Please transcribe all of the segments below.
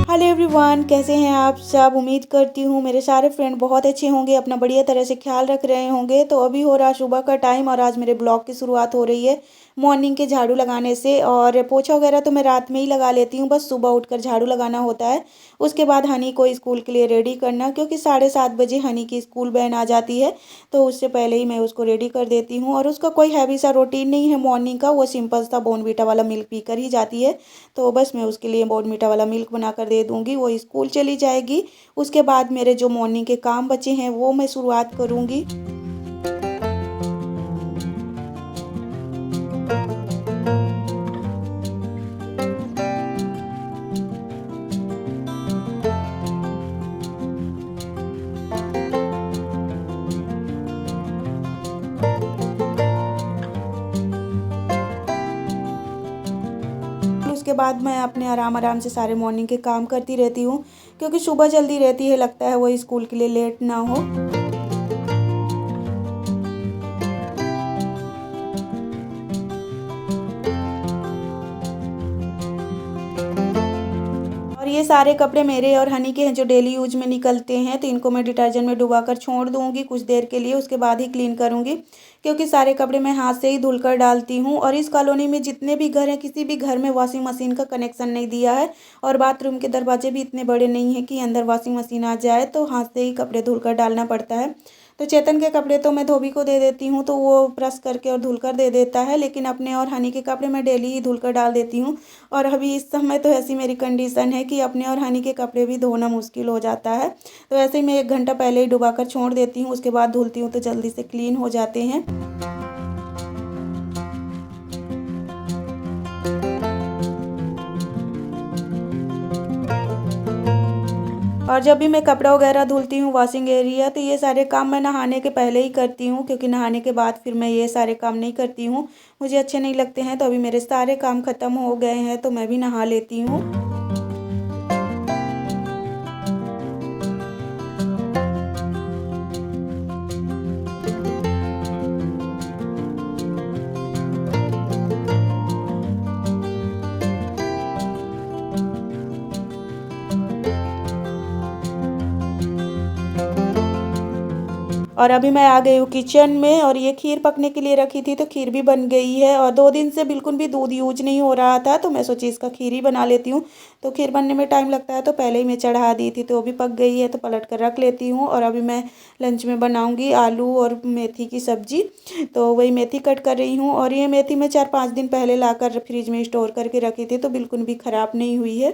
Hello everyone, कैसे हैं आप सब। उम्मीद करती हूँ मेरे सारे फ्रेंड बहुत अच्छे होंगे, अपना बढ़िया तरह से ख्याल रख रहे होंगे। तो अभी हो रहा सुबह का टाइम और आज मेरे ब्लॉग की शुरुआत हो रही है मॉर्निंग के झाड़ू लगाने से। और पोछा वगैरह तो मैं रात में ही लगा लेती हूँ, बस सुबह उठकर झाड़ू लगाना होता है। उसके बाद हनी को स्कूल के लिए रेडी करना, क्योंकि 7:30 बजे हनी की स्कूल वैन आ जाती है। तो उससे पहले ही मैं उसको रेडी कर देती हूँ। और उसका कोई हैवी सा रूटीन नहीं है मॉर्निंग का, वो सिंपल सा बॉर्नवीटा वाला मिल्क पी कर ही जाती है। तो बस मैं उसके लिए बॉर्नवीटा वाला मिल्क बना कर दे दूँगी, वो स्कूल चली जाएगी। उसके बाद मेरे जो मॉर्निंग के काम बचे हैं वो मैं शुरुआत करूँगी। उसके बाद मैं अपने आराम आराम से सारे मॉर्निंग के काम करती रहती हूँ, क्योंकि सुबह जल्दी रहती है, लगता है वो स्कूल के लिए लेट ना हो। और ये सारे कपड़े मेरे और हनी के हैं जो डेली यूज में निकलते हैं, तो इनको मैं डिटर्जेंट में डुबाकर छोड़ दूंगी कुछ देर के लिए, उसके बाद ही क्लीन करूंगी। क्योंकि सारे कपड़े मैं हाथ से ही धुल कर डालती हूँ। और इस कॉलोनी में जितने भी घर हैं, किसी भी घर में वॉशिंग मशीन का कनेक्शन नहीं दिया है। और बाथरूम के दरवाजे भी इतने बड़े नहीं हैं कि अंदर वॉशिंग मशीन आ जाए, तो हाथ से ही कपड़े धुल कर डालना पड़ता है। तो चेतन के कपड़े तो मैं धोबी को दे देती हूँ, तो वो प्रेस करके और धुल कर दे देता है। लेकिन अपने और हनी के कपड़े मैं डेली ही धुल कर डाल देती हूँ। और अभी इस समय तो ऐसी मेरी कंडीशन है कि अपने और हनी के कपड़े भी धोना मुश्किल हो जाता है। तो ऐसे ही मैं 1 घंटा पहले ही डुबा कर छोड़ देती हूँ, उसके बाद धुलती हूँ तो जल्दी से क्लीन हो जाते हैं। और जब भी मैं कपड़ा वगैरह धुलती हूँ वॉशिंग एरिया, तो ये सारे काम मैं नहाने के पहले ही करती हूँ, क्योंकि नहाने के बाद फिर मैं ये सारे काम नहीं करती हूँ, मुझे अच्छे नहीं लगते हैं। तो अभी मेरे सारे काम ख़त्म हो गए हैं, तो मैं भी नहा लेती हूँ। और अभी मैं आ गई हूँ किचन में, और ये खीर पकने के लिए रखी थी, तो खीर भी बन गई है। और 2 दिन से बिल्कुल भी दूध यूज नहीं हो रहा था, तो मैं सोची इसका खीर ही बना लेती हूँ। तो खीर बनने में टाइम लगता है, तो पहले ही मैं चढ़ा दी थी, तो वो भी पक गई है, तो पलट कर रख लेती हूँ। और अभी मैं लंच में बनाऊँगी आलू और मेथी की सब्जी। तो वही मेथी कट कर रही हूँ। और ये मेथी मैं 4-5 दिन पहले ला कर फ्रिज में स्टोर करके रखी थी, तो बिल्कुल भी ख़राब नहीं हुई है।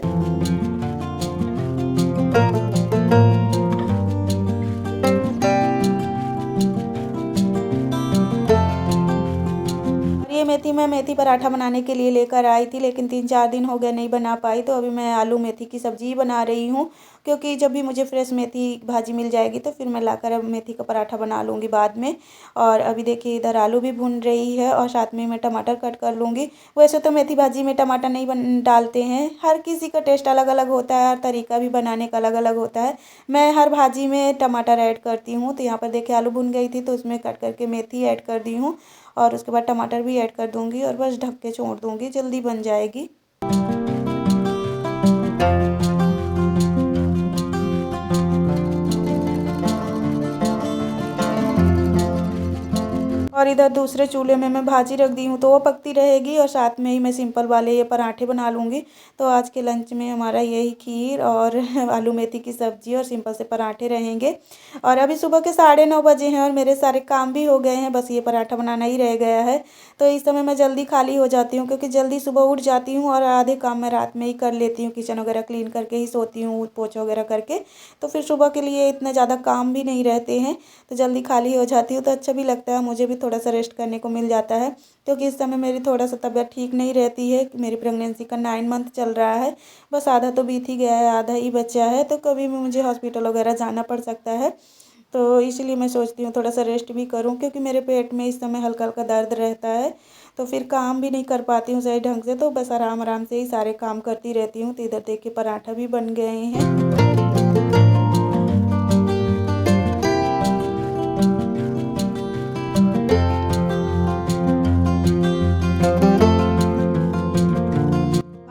और ये मेथी मैं मेथी पराठा बनाने के लिए लेकर आई थी, लेकिन 3-4 दिन हो गए नहीं बना पाई। तो अभी मैं आलू मेथी की सब्ज़ी ही बना रही हूँ, क्योंकि जब भी मुझे फ्रेश मेथी भाजी मिल जाएगी, तो फिर मैं लाकर अब मेथी का पराठा बना लूँगी बाद में। और अभी देखिए इधर आलू भी भून रही है, और साथ में मैं टमाटर कट कर लूँगी। वैसे तो मेथी भाजी में टमाटर नहीं डालते हैं, हर किसी का टेस्ट अलग अलग होता है, हर तरीका भी बनाने का अलग अलग होता है। मैं हर भाजी में टमाटर ऐड करती हूँ। तो यहाँ पर देखिए आलू भुन गई थी, तो उसमें कट करके मेथी ऐड कर दी हूँ। और उसके बाद टमाटर भी ऐड कर दूँगी, और बस ढक के छोड़ दूँगी, जल्दी बन जाएगी। और इधर दूसरे चूल्हे में मैं भाजी रख दी हूँ, तो वो पकती रहेगी, और साथ में ही मैं सिंपल वाले ये पराठे बना लूँगी। तो आज के लंच में हमारा यही खीर और आलू मेथी की सब्ज़ी और सिंपल से पराठे रहेंगे। और अभी सुबह के 9:30 बजे हैं, और मेरे सारे काम भी हो गए हैं, बस ये पराठा बनाना ही रह गया है। तो इस समय मैं जल्दी खाली हो जाती हूँ, क्योंकि जल्दी सुबह उठ जाती हूँ, और आधे काम मैं रात में ही कर लेती हूँ, किचन वगैरह क्लीन करके ही सोती हूँ, पोछा वगैरह करके। तो फिर सुबह के लिए इतने ज़्यादा काम भी नहीं रहते हैं, तो जल्दी खाली हो जाती हूँ, तो अच्छा भी लगता है, मुझे भी थोड़ा सा रेस्ट करने को मिल जाता है। क्योंकि इस समय मेरी थोड़ा सा तबीयत ठीक नहीं रहती है, मेरी प्रेगनेंसी का 9 मंथ चल रहा है। बस आधा तो बीत ही गया है, आधा ही बचा है, तो कभी भी मुझे हॉस्पिटल वगैरह जाना पड़ सकता है। तो इसलिए मैं सोचती हूँ थोड़ा सा रेस्ट भी करूँ, क्योंकि मेरे पेट में इस समय हल्का हल्का दर्द रहता है। तो फिर काम भी नहीं कर पाती हूँ सही ढंग से, तो बस आराम आराम से ही सारे काम करती रहती हूँ। तो इधर देखिए पराठा भी बन गए हैं।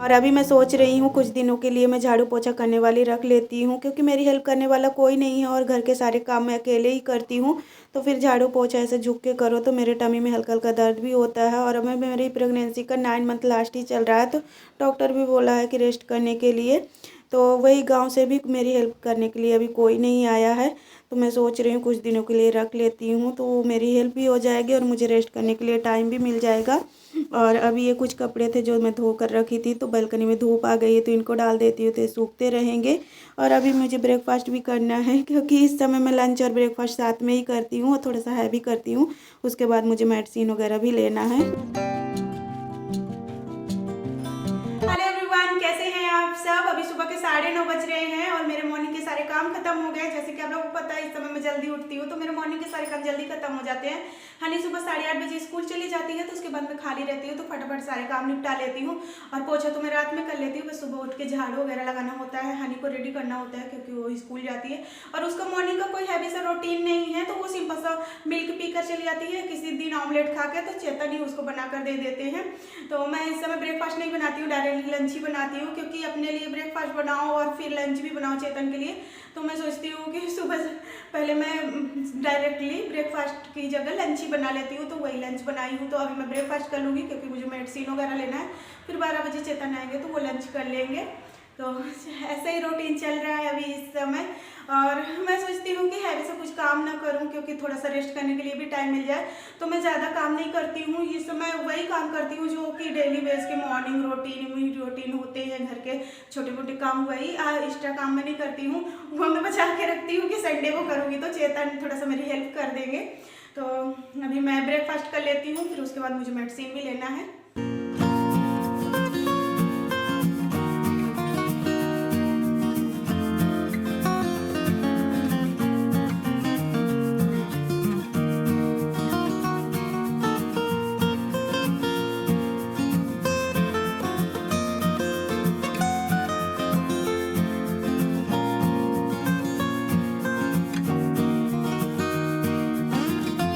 और और अभी मैं सोच रही हूँ कुछ दिनों के लिए मैं झाड़ू पोछा करने वाली रख लेती हूँ, क्योंकि मेरी हेल्प करने वाला कोई नहीं है और घर के सारे काम मैं अकेले ही करती हूँ। तो फिर झाड़ू पोछा ऐसे झुक के करो तो मेरे टमी में हल्का हल्का दर्द भी होता है। और अभी मेरी प्रेगनेंसी का 9 मंथ लास्ट ही चल रहा है, तो डॉक्टर भी बोला है कि रेस्ट करने के लिए। तो वही गांव से भी मेरी हेल्प करने के लिए अभी कोई नहीं आया है, तो मैं सोच रही हूँ कुछ दिनों के लिए रख लेती हूँ, तो मेरी हेल्प भी हो जाएगी और मुझे रेस्ट करने के लिए टाइम भी मिल जाएगा। और अभी ये कुछ कपड़े थे जो मैं धो कर रखी थी, तो बालकनी में धूप आ गई है तो इनको डाल देती हूँ तो ये सूखते रहेंगे। और अभी मुझे ब्रेकफास्ट भी करना है, क्योंकि इस समय मैं लंच और ब्रेकफास्ट साथ में ही करती हूँ और थोड़ा सा हैवी करती हूँ। उसके बाद मुझे मेडिसिन वगैरह भी लेना है। हेलो एवरीवन, कैसे हैं आप सब। अभी सुबह के 9:30 बज रहे हैं और मेरे मॉर्निंग के सारे काम खत्म हो गए। जैसे कि आप लोगों को पता है इस समय मैं जल्दी उठती हूँ, तो मेरे मॉर्निंग के सारे काम जल्दी खत्म हो जाते हैं। हनी सुबह 8:30 बजे स्कूल चली जाती है, तो उसके बाद मैं खाली रहती हूँ, तो फटाफट सारे काम निपटा लेती हूँ। और पोछा तो मैं रात में कर लेती हूँ, बस सुबह उठ के झाड़ू वगैरह लगाना होता है, हनी को रेडी करना होता है क्योंकि वो स्कूल जाती है। और उसका मॉर्निंग का कोई हैवी सा रूटीन नहीं है, तो वो सिंपल सा मिल्क पीकर चली जाती है, किसी दिन ऑमलेट खा के, तो चेतन ही उसको बनाकर दे देते हैं। तो मैं इस समय ब्रेकफास्ट नहीं बनाती हूँ, डायरेक्टली लंच ही बनाती हूँ, क्योंकि अपने लिए ब्रेकफास्ट बनाओ और फिर लंच भी बनाओ चेतन के लिए। तो मैं सोचती हूँ कि सुबह पहले मैं डायरेक्टली ब्रेकफास्ट की जगह लंच ही बना लेती हूँ, तो वही लंच बनाई हूँ। तो अभी मैं ब्रेकफास्ट कर लूँगी क्योंकि मुझे मेडिसिन वगैरह लेना है, फिर 12 बजे चेतन आएंगे तो वो लंच कर लेंगे। तो ऐसे ही रूटीन चल रहा है अभी इस समय। और मैं सोचती हूँ कि हैवी से कुछ काम ना करूँ, क्योंकि थोड़ा सा रेस्ट करने के लिए भी टाइम मिल जाए। तो मैं ज़्यादा काम नहीं करती हूँ इस समय, वही काम करती हूँ जो कि डेली बेस के मॉर्निंग रूटीन होते हैं घर के छोटे मोटे काम, वही एक्स्ट्रा काम मैं नहीं करती हूँ। वो मैं बचा के रखती हूँ कि संडे को करूँगी तो चेतन थोड़ा सा मेरी हेल्प कर देंगे। तो अभी मैं ब्रेकफास्ट कर लेती हूँ, फिर उसके बाद मुझे मेडिसिन भी लेना है।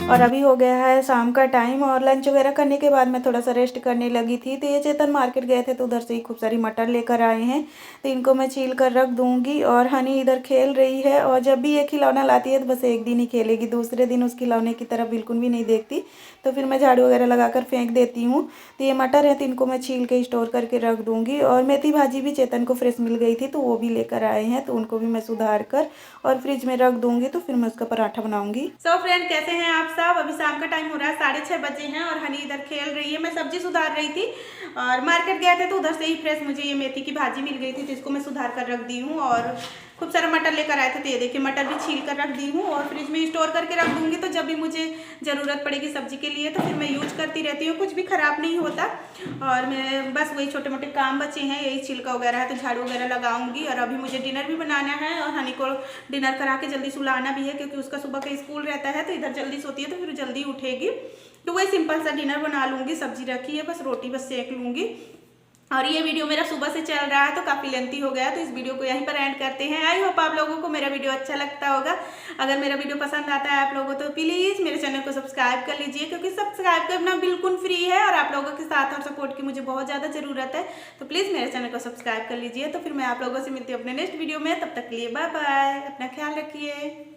और अभी हो गया है शाम का टाइम और लंच वगैरह करने के बाद मैं थोड़ा सा रेस्ट करने लगी थी। तो ये चेतन मार्केट गए थे तो उधर से ही खूब सारी मटर लेकर आए हैं, तो इनको मैं छील कर रख दूंगी। और हनी इधर खेल रही है, और जब भी ये खिलौना लाती है तो बस एक दिन ही खेलेगी, दूसरे दिन उस खिलौने की तरफ बिल्कुल भी नहीं देखती। तो फिर मैं झाड़ू वगैरह लगा कर फेंक देती हूँ। तो ये मटर है तो इनको मैं छील के स्टोर करके रख दूँगी। और मेथी भाजी भी चेतन को फ्रेश मिल गई थी तो वो भी लेकर आए हैं, तो उनको भी मैं सुधार कर और फ्रिज में रख दूँगी, तो फिर मैं उसका पराठा बनाऊँगी। सो फ्रेंड, कैसे हैं आप सब। अभी शाम का टाइम हो रहा है, 6:30 बजे हैं और हनी इधर खेल रही है। मैं सब्जी सुधार रही थी और मार्केट गए थे तो उधर से ही फ्रेश मुझे ये मेथी की भाजी मिल गई थी, तो इसको मैं सुधार कर रख दी हूँ। और खूब सारा मटर लेकर आए थे, तो ये देखिए मटर भी छील कर रख दी हूँ और फ्रिज में स्टोर करके रख दूँगी। तो जब भी मुझे ज़रूरत पड़ेगी सब्जी के लिए तो फिर मैं यूज करती रहती हूँ, कुछ भी ख़राब नहीं होता। और मैं बस वही छोटे मोटे काम बचे हैं, यही छिलका वगैरह है तो झाड़ू वगैरह लगाऊंगी। और अभी मुझे डिनर भी बनाना है और हनी को डिनर करा के जल्दी सुलाना भी है, क्योंकि उसका सुबह का स्कूल रहता है तो इधर जल्दी सोती है तो फिर जल्दी उठेगी। तो वही सिंपल सा डिनर बना लूँगी, सब्जी रखी है बस, रोटी बस सेक लूँगी। और ये वीडियो मेरा सुबह से चल रहा है तो काफ़ी लेंथी हो गया, तो इस वीडियो को यहीं पर एंड करते हैं। आई होप आप लोगों को मेरा वीडियो अच्छा लगता होगा। अगर मेरा वीडियो पसंद आता है आप लोगों तो प्लीज़ मेरे चैनल को सब्सक्राइब कर लीजिए, क्योंकि सब्सक्राइब करना बिल्कुल फ्री है और आप लोगों के साथ और सपोर्ट की मुझे बहुत ज़्यादा ज़रूरत है। तो प्लीज़ मेरे चैनल को सब्सक्राइब कर लीजिए। तो फिर मैं आप लोगों से मिलती हूँ अपने नेक्स्ट वीडियो में, तब तक के लिए बाय बाय, अपना ख्याल रखिए।